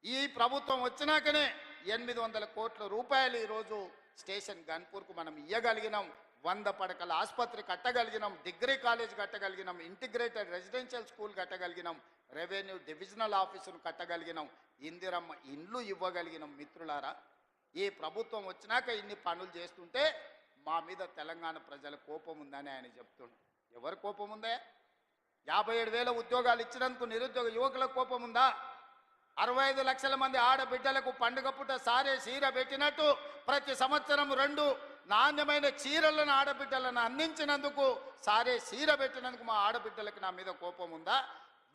ఈ ప్రభుత్వం వచ్చినాకనే 800 కోట్ల రూపాయలు ఈరోజు స్టేషన్ గన్పూర్కు మనం ఇయ్యగలిగినాం. 100 పడకల ఆసుపత్రి కట్టగలిగినాం, డిగ్రీ కాలేజ్ కట్టగలిగినాం, ఇంటిగ్రేటెడ్ రెసిడెన్షియల్ స్కూల్ కట్టగలిగినాం, రెవెన్యూ డివిజనల్ ఆఫీసును కట్టగలిగినాం, ఇందిరమ్మ ఇండ్లు ఇవ్వగలిగినాం. మిత్రులారా, ఈ ప్రభుత్వం వచ్చినాక ఇన్ని పనులు చేస్తుంటే మా మీద తెలంగాణ ప్రజల కోపం ఉందని ఆయన చెప్తుండు. ఎవరు కోపం ఉందే? 57,000 ఉద్యోగాలు ఇచ్చినందుకు నిరుద్యోగ యువకులకు కోపం ఉందా? 65 లక్షల మంది ఆడబిడ్డలకు పండుగ పుట్ట సారే చీర పెట్టినట్టు ప్రతి సంవత్సరం 2 నాణ్యమైన చీరలను ఆడబిడ్డలను అందించినందుకు, సారే చీర పెట్టినందుకు మా ఆడబిడ్డలకు నా మీద కోపం ఉందా?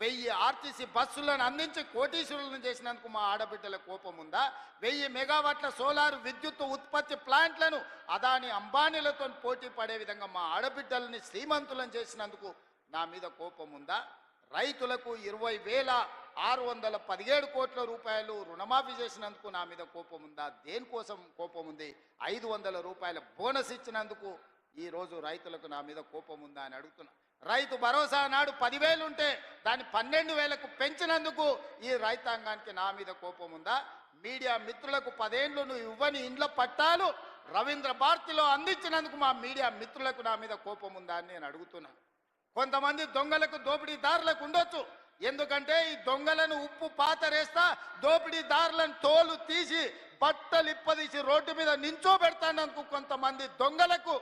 1000 ఆర్టీసీ బస్సులను అందించి కోటీశ్వరులను చేసినందుకు మా ఆడబిడ్డల కోపం ఉందా? 1000 మెగావాట్ల సోలార్ విద్యుత్ ఉత్పత్తి ప్లాంట్లను అదాని అంబానీలతో పోటీ పడే విధంగా మా ఆడబిడ్డలని శ్రీమంతులను చేసినందుకు నా మీద కోపం ఉందా? రైతులకు 20,617 కోట్ల రూపాయలు రుణమాఫీ చేసినందుకు నా మీద కోపం ఉందా? దేనికోసం కోపం ఉంది? 500 రూపాయల బోనస్ ఇచ్చినందుకు ఈరోజు రైతులకు నా మీద కోపం ఉందా అని అడుగుతున్నా. రైతు భరోసా నాడు 10,000 ఉంటే దాన్ని 12,000కు పెంచినందుకు ఈ రైతాంగానికి నా మీద కోపం ఉందా? మీడియా మిత్రులకు 10 ఏళ్ళు నువ్వు ఇవ్వని ఇండ్ల పట్టాలు రవీంద్ర భారతిలో అందించినందుకు మా మీడియా మిత్రులకు నా మీద కోపం ఉందా అని నేను అడుగుతున్నా. కొంతమంది దొంగలకు దోపిడీదారులకు ఉండొచ్చు, ఎందుకంటే ఈ దొంగలను ఉప్పు పాతరేస్తా దోపిడీదారులను తోలు తీసి బట్టలు ఇప్పదీసి రోడ్డు మీద నించోబెడతానందుకు కొంతమంది దొంగలకు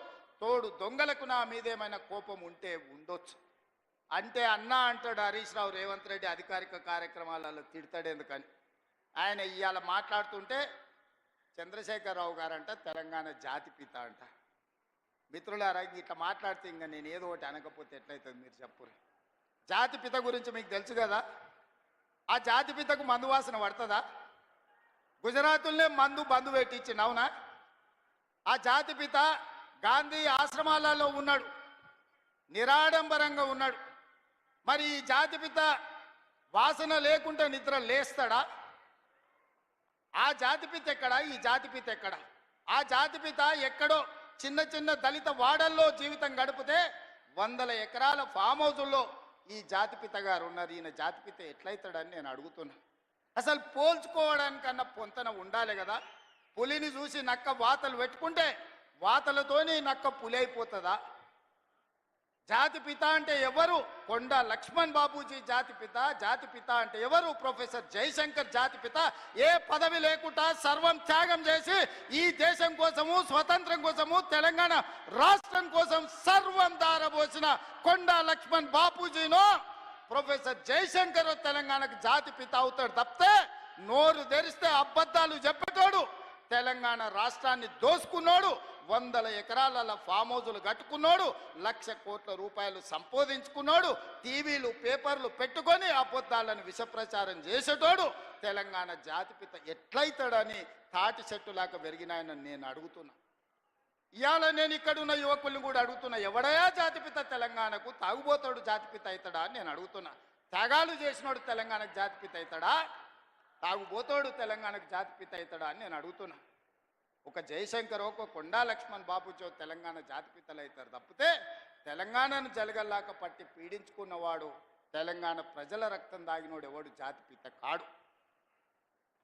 నా మీద ఏమైనా కోపం ఉంటే ఉండొచ్చు. అంటే అన్నా అంటాడు హరీష్ రావు రేవంత్ రెడ్డి అధికారిక కార్యక్రమాలలో తిడతాడు ఎందుకని. ఆయన ఇవాళ మాట్లాడుతుంటే చంద్రశేఖరరావు గారంట తెలంగాణ జాతిపిత అంట. మిత్రులారా, ఇట్లా మాట్లాడితే ఇంకా నేను ఏదో ఒకటి అనకపోతే ఎట్లయితుంది మీరు చెప్పురు. జాతిపిత గురించి మీకు తెలుసు కదా. ఆ జాతిపితకు మందు వాసన పడుతుందా? గుజరాతుల్నే బంధు పెట్టించింది, అవునా? ఆ జాతిపిత గాంధీ ఆశ్రమాలలో ఉన్నాడు, నిరాడంబరంగా ఉన్నాడు. మరి ఈ జాతిపిత వాసన లేకుండా నిద్ర లేస్తాడా? ఆ జాతిపిత ఎక్కడా? ఈ జాతిపిత ఎక్కడా? ఆ జాతిపిత ఎక్కడో చిన్న చిన్న దళిత వాడల్లో జీవితం గడిపితే 100 ఎకరాల ఫామ్ హౌజుల్లో ఈ జాతిపిత గారు ఉన్నారు. ఈయన జాతిపిత ఎట్లయితాడని నేను అడుగుతున్నా. అసలు పోల్చుకోవడానికన్నా పొంతన ఉండాలి కదా. పులిని చూసి నక్క వాతలు పెట్టుకుంటే వాతలతోని నక్క పులి అయిపోతుందా? జాతిపిత అంటే ఎవరు? కొండా లక్ష్మణ్ బాబూజీ జాతిపిత. జాతిపిత అంటే ఎవరు? ప్రొఫెసర్ జయశంకర్ జాతిపిత. ఏ పదవి లేకుండా సర్వం త్యాగం చేసి ఈ దేశం కోసము, స్వతంత్రం కోసము, తెలంగాణ రాష్ట్రం కోసం సర్వం దారబోసిన కొండా లక్ష్మణ్ బాపూజీనో ప్రొఫెసర్ జయశంకర్ తెలంగాణకు జాతిపిత అవుతాడు తప్పితే నోరు తెరిస్తే అబద్ధాలు చెప్పేటోడు, తెలంగాణ రాష్ట్రాన్ని దోసుకున్నాడు, 100 ఎకరాల ఫామ్ హౌజులు కట్టుకున్నాడు, 1,00,000 కోట్ల రూపాయలు సంపాదించుకున్నాడు, టీవీలు పేపర్లు పెట్టుకొని అబద్ధాలను విషప్రచారం చేసేటోడు తెలంగాణ జాతిపిత ఎట్లయితాడని తాటి చెట్టులాగా పెరిగినాయని నేను అడుగుతున్నా. ఇవాళ నేను ఇక్కడున్న యువకుల్ని కూడా అడుగుతున్నా, ఎవడయా జాతిపిత తెలంగాణకు? తాగుబోతాడు జాతిపిత అవుతాడా అని నేను అడుగుతున్నా. త్యాగాలు చేసినోడు తెలంగాణకు జాతిపిత అవుతాడా? తాగుబోతాడు తెలంగాణకు జాతిపిత అవుతాడా అని నేను అడుగుతున్నా. ఒక జయశంకర్, ఒక కొండా లక్ష్మణ్ బాబుచో తెలంగాణ జాతిపితలు అవుతారు తప్పితే తెలంగాణను జలగల్లాక పట్టి పీడించుకున్నవాడు, తెలంగాణ ప్రజల రక్తం దాగినోడు ఎవడు జాతిపిత కాడు.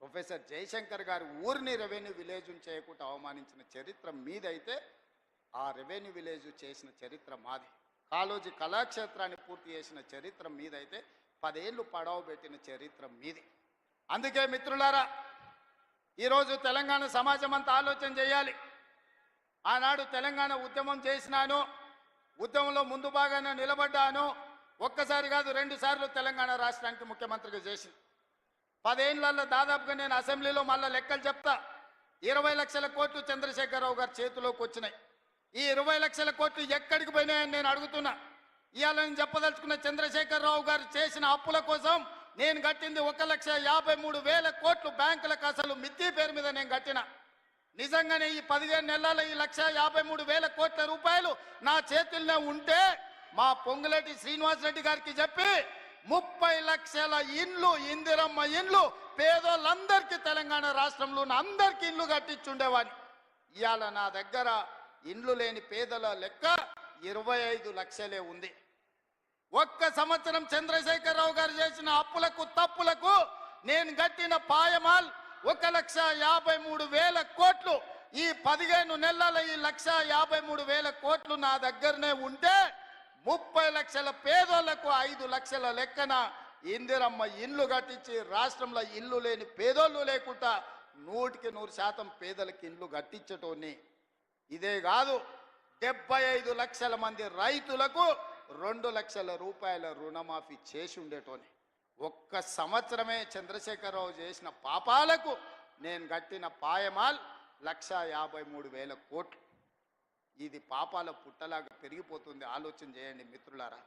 ప్రొఫెసర్ జయశంకర్ గారు ఊరిని రెవెన్యూ విలేజ్ చేయకుండా అవమానించిన చరిత్ర మీదైతే ఆ రెవెన్యూ విలేజ్ చేసిన చరిత్ర మాది. కాళోజీ కళాక్షేత్రాన్ని పూర్తి చేసిన చరిత్ర మీదైతే 10 ఏళ్ళు పడవ పెట్టిన చరిత్ర మీది. అందుకే మిత్రులారా, ఈరోజు తెలంగాణ సమాజం అంతా ఆలోచన చేయాలి. ఆనాడు తెలంగాణ ఉద్యమం చేసినాను, ఉద్యమంలో ముందు భాగాన నిలబడ్డాను. ఒక్కసారి కాదు 2 సార్లు తెలంగాణ రాష్ట్రానికి ముఖ్యమంత్రిగా చేసి 10 ఏళ్లలో దాదాపుగా నేను అసెంబ్లీలో మళ్ళీ లెక్కలు చెప్తా. 20 లక్షల కోట్లు చంద్రశేఖరరావు గారి చేతిలోకి వచ్చినాయి. ఈ 20 లక్షల కోట్లు ఎక్కడికి పోయినాయని నేను అడుగుతున్నా. ఇవాళ నేను చెప్పదలుచుకున్న, చంద్రశేఖరరావు గారు చేసిన అప్పుల కోసం నేను కట్టింది 1,53,000 కోట్లు బ్యాంకులకు అసలు మిత్తి పేరు మీద నేను కట్టిన. నిజంగానే ఈ 15 నెలల ఈ 1,53,000 కోట్ల రూపాయలు నా చేతుల్లో ఉంటే మా పొంగులేటి శ్రీనివాసరెడ్డి గారికి చెప్పి 30 లక్షల ఇండ్లు, ఇందిరమ్మ ఇండ్లు పేదోళ్ళందరికీ, తెలంగాణ రాష్ట్రంలో ఉన్న అందరికీ ఇండ్లు కట్టించుండేవాడిని. ఇవాళ నా దగ్గర ఇండ్లు లేని పేదల లెక్క 25 లక్షలే ఉంది. ఒక్క సంవత్సరం చంద్రశేఖరరావు గారు చేసిన అప్పులకు తప్పులకు నేను కట్టిన పాయమాల్ 1,53,000 కోట్లు. ఈ 15 నెలల ఈ 1,53,000 కోట్లు నా దగ్గరనే ఉంటే 30 లక్షల పేదోళ్లకు 5 లక్షల లెక్కన ఇందిరమ్మ ఇండ్లు కట్టించి రాష్ట్రంలో ఇల్లు లేని పేదోళ్ళు లేకుండా 100% పేదలకు ఇండ్లు కట్టించటోని. ఇదే కాదు, 75 లక్షల మంది రైతులకు 2 లక్షల రూపాయల రుణమాఫీ చేసి ఉండేటోని. ఒక్క సంవత్సరమే చంద్రశేఖరరావు చేసిన పాపాలకు నేను కట్టిన పాయమాల్ 1,53,000 కోట్లు. ఇది పాపాల పుట్టలాగా పెరిగిపోతుంది. ఆలోచన చేయండి మిత్రులారా.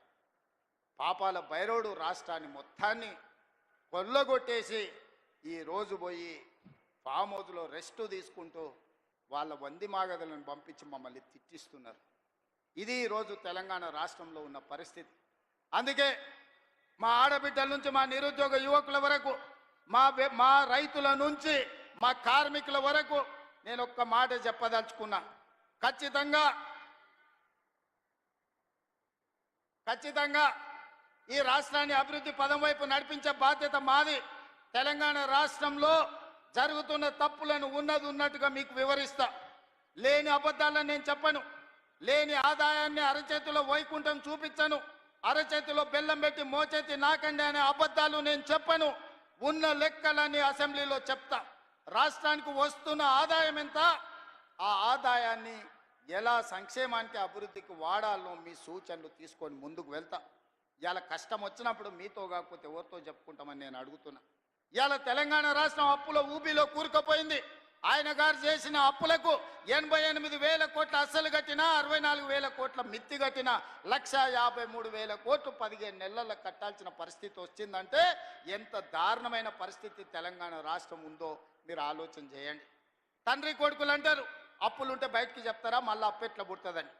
పాపాల బైరోడు రాష్ట్రాన్ని మొత్తాన్ని కొల్లగొట్టేసి ఈ రోజు పోయి ఫామ్ హౌస్లో రెస్ట్ తీసుకుంటూ వాళ్ళ వంది మాగదులను పంపించి మమ్మల్ని తిట్టిస్తున్నారు. ఇది ఈరోజు తెలంగాణ రాష్ట్రంలో ఉన్న పరిస్థితి. అందుకే మా ఆడబిడ్డల నుంచి మా నిరుద్యోగ యువకుల వరకు, మా రైతుల నుంచి మా కార్మికుల వరకు నేను ఒక్క మాట చెప్పదలుచుకున్నా. ఖచ్చితంగా ఈ రాష్ట్రాన్ని అభివృద్ధి పదం వైపు నడిపించే బాధ్యత మాది. తెలంగాణ రాష్ట్రంలో జరుగుతున్న తప్పులను ఉన్నట్టుగా మీకు వివరిస్తా. లేని అబద్ధాలను నేను చెప్పను. లేని ఆదాయాన్ని అరచేతిలో వైకుంఠం చూపించను. అరచేతిలో బెల్లం పెట్టి మోచేతి నాకండి అనే అబద్ధాలు నేను చెప్పను. ఉన్న లెక్కలన్నీ అసెంబ్లీలో చెప్తా. రాష్ట్రానికి వస్తున్న ఆదాయం ఎంత, ఆ ఆదాయాన్ని ఎలా సంక్షేమానికి, అభివృద్ధికి వాడాలో మీ సూచనలు తీసుకొని ముందుకు వెళ్తా. ఇవాళ కష్టం వచ్చినప్పుడు మీతో కాకపోతే ఎవరితో చెప్పుకుంటామని నేను అడుగుతున్నా. ఇవాళ తెలంగాణ రాష్ట్రం అప్పుల ఊబిలో కూరుకుపోయింది. ఆయన గారు చేసిన అప్పులకు 88,000 కోట్ల అస్సలు కట్టినా, 64,000 కోట్ల మిత్తి కట్టినా, 1,53,000 కోట్లు 15 నెలల్లో కట్టాల్సిన పరిస్థితి వచ్చిందంటే ఎంత దారుణమైన పరిస్థితి తెలంగాణ రాష్ట్రం ఉందో మీరు ఆలోచన చేయండి. తండ్రి కొడుకులు అంటారు అప్పులుంటే బయటికి చెప్తారా, మళ్ళీ అప్పు ఎట్లా పుడుతుందని.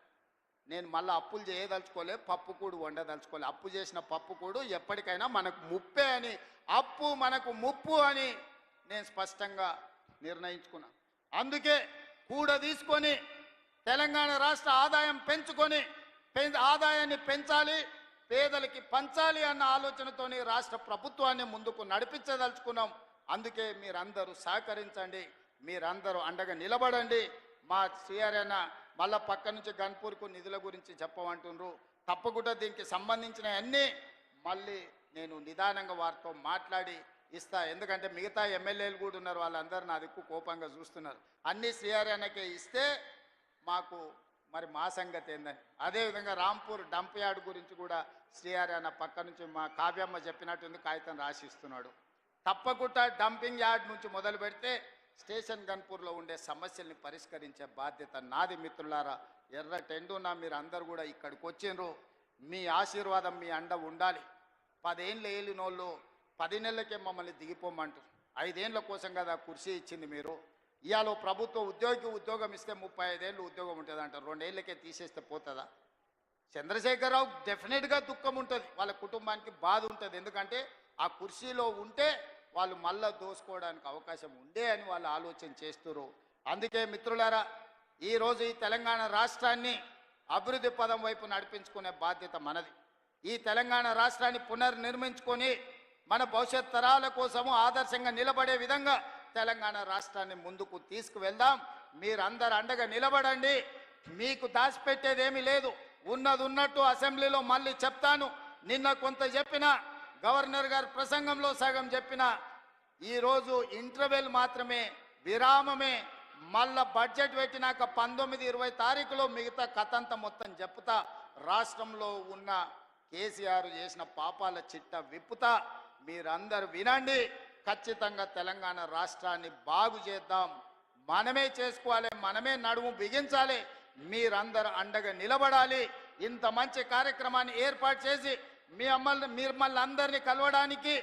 నేను మళ్ళీ అప్పులు చేయదలుచుకోలే, పప్పు కూడు వండదలుచుకోలే. అప్పు చేసిన పప్పు కూడు ఎప్పటికైనా మనకు ముప్పే అని, అప్పు మనకు ముప్పు అని నేను స్పష్టంగా నిర్ణయించుకున్నా. అందుకే కూడ తీసుకొని తెలంగాణ రాష్ట్ర ఆదాయం పెంచుకొని ఆదాయాన్ని పెంచాలి, పేదలకి పంచాలి అన్న ఆలోచనతోని రాష్ట్ర ప్రభుత్వాన్ని ముందుకు నడిపించదలుచుకున్నాం. అందుకే మీరందరూ సహకరించండి, మీరందరూ అండగా నిలబడండి. మా శ్రీహరన్న మళ్ళా పక్క నుంచి గన్పూర్కు నిధుల గురించి చెప్పమంటుండ్రు. తప్పకుండా దీనికి సంబంధించిన అన్నీ మళ్ళీ నేను నిదానంగా వారితో మాట్లాడి ఇస్తా. ఎందుకంటే మిగతా ఎమ్మెల్యేలు కూడా ఉన్నారు, వాళ్ళందరూ నా దిక్కు కోపంగా చూస్తున్నారు. అన్నీ శ్రీహరన్నకే ఇస్తే మాకు మరి మా సంగతి ఏందని. అదేవిధంగా రాంపూర్ డంప్ యార్డ్ గురించి కూడా శ్రీహరన్న పక్క నుంచి మా కావ్యమ్మ చెప్పినట్టుంది, కాగితం రాసిస్తున్నాడు. తప్పకుండా డంపింగ్ యార్డ్ నుంచి మొదలు పెడితే స్టేషన్ గన్పూర్లో ఉండే సమస్యల్ని పరిష్కరించే బాధ్యత నాది. మిత్రులారా, ఎర్ర టెండున మీరు అందరు కూడా ఇక్కడికి వచ్చిండ్రు. మీ ఆశీర్వాదం, మీ అండ ఉండాలి. 10 ఏళ్ళు ఏలినోళ్ళు 10 నెలలకే మమ్మల్ని దిగిపోమంటారు. 5 ఏళ్ళ కోసం కదా కుర్చీ ఇచ్చింది మీరు. ఇవాళ ప్రభుత్వ ఉద్యోగం ఇస్తే 35 ఏళ్ళు ఉద్యోగం ఉంటుంది అంటారు, 2 ఏళ్ళకే తీసేస్తే పోతుందా? చంద్రశేఖరరావు డెఫినెట్గా దుఃఖం ఉంటుంది, వాళ్ళ కుటుంబానికి బాధ ఉంటుంది. ఎందుకంటే ఆ కుర్చీలో ఉంటే వాళ్ళు మళ్ళా దోసుకోవడానికి అవకాశం ఉండే అని వాళ్ళు ఆలోచన చేస్తున్నారు. అందుకే మిత్రులారా, ఈరోజు ఈ తెలంగాణ రాష్ట్రాన్ని అభివృద్ధి పదం వైపు నడిపించుకునే బాధ్యత మనది. ఈ తెలంగాణ రాష్ట్రాన్ని పునర్నిర్మించుకొని మన భవిష్యత్ తరాల కోసము ఆదర్శంగా నిలబడే విధంగా తెలంగాణ రాష్ట్రాన్ని ముందుకు తీసుకువెళ్దాం. మీరందరూ అండగా నిలబడండి. మీకు దాచిపెట్టేదేమీ లేదు, ఉన్నది ఉన్నట్టు అసెంబ్లీలో మళ్ళీ చెప్తాను. నిన్న కొంత చెప్పిన, గవర్నర్ గారు ప్రసంగంలో సగం చెప్పిన, ఈరోజు ఇంటర్వెల్ మాత్రమే, విరామమే. మళ్ళా బడ్జెట్ పెట్టినాక 19-20 తారీఖులో మిగతా కథంతా మొత్తం చెప్తా. రాష్ట్రంలో ఉన్న కేసీఆర్ చేసిన పాపాల చిట్ట విప్పుతా. మీరందరూ వినండి. ఖచ్చితంగా తెలంగాణ రాష్ట్రాన్ని బాగు చేద్దాం. మనమే చేసుకోవాలి, మనమే నడుము బిగించాలి. మీరందరూ అండగా నిలబడాలి. ఇంత మంచి కార్యక్రమాన్ని ఏర్పాటు చేసి మిమ్మల్ని అందరినీ కలవడానికి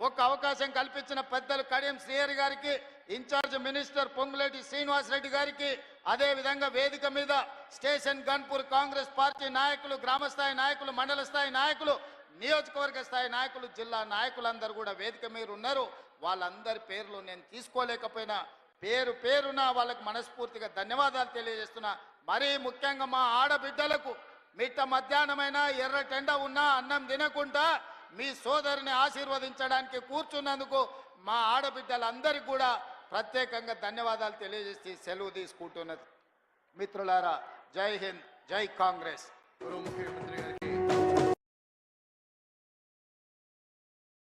ఒక అవకాశం కల్పించిన పెద్దలు కడియం శ్రీహరి గారికి, ఇన్ఛార్జ్ మినిస్టర్ పొంగులేటి శ్రీనివాస్ రెడ్డి గారికి, అదేవిధంగా వేదిక మీద స్టేషన్ గన్పూర్ కాంగ్రెస్ పార్టీ నాయకులు, గ్రామస్థాయి నాయకులు, మండల స్థాయి నాయకులు, నియోజకవర్గ స్థాయి నాయకులు, జిల్లా నాయకులందరూ కూడా వేదిక మీద ఉన్నారు. వాళ్ళందరి పేర్లు నేను తీసుకోలేకపోయినా పేరు పేరున వాళ్ళకు మనస్ఫూర్తిగా ధన్యవాదాలు తెలియజేస్తున్నా. మరీ ముఖ్యంగా మా ఆడబిడ్డలకు మిట్ట మధ్యాహ్నమైన ఎర్ర టెండ ఉన్నా అన్నం తినకుండా మీ సోదరిని ఆశీర్వదించడానికి కూర్చున్నందుకు మా ఆడబిడ్డలందరికీ కూడా ప్రత్యేకంగా ధన్యవాదాలు తెలియజేసి సెలవు తీసుకుంటున్నది. మిత్రులారా, జై హింద్, జై కాంగ్రెస్. గౌరవ ముఖ్యమంత్రి గారి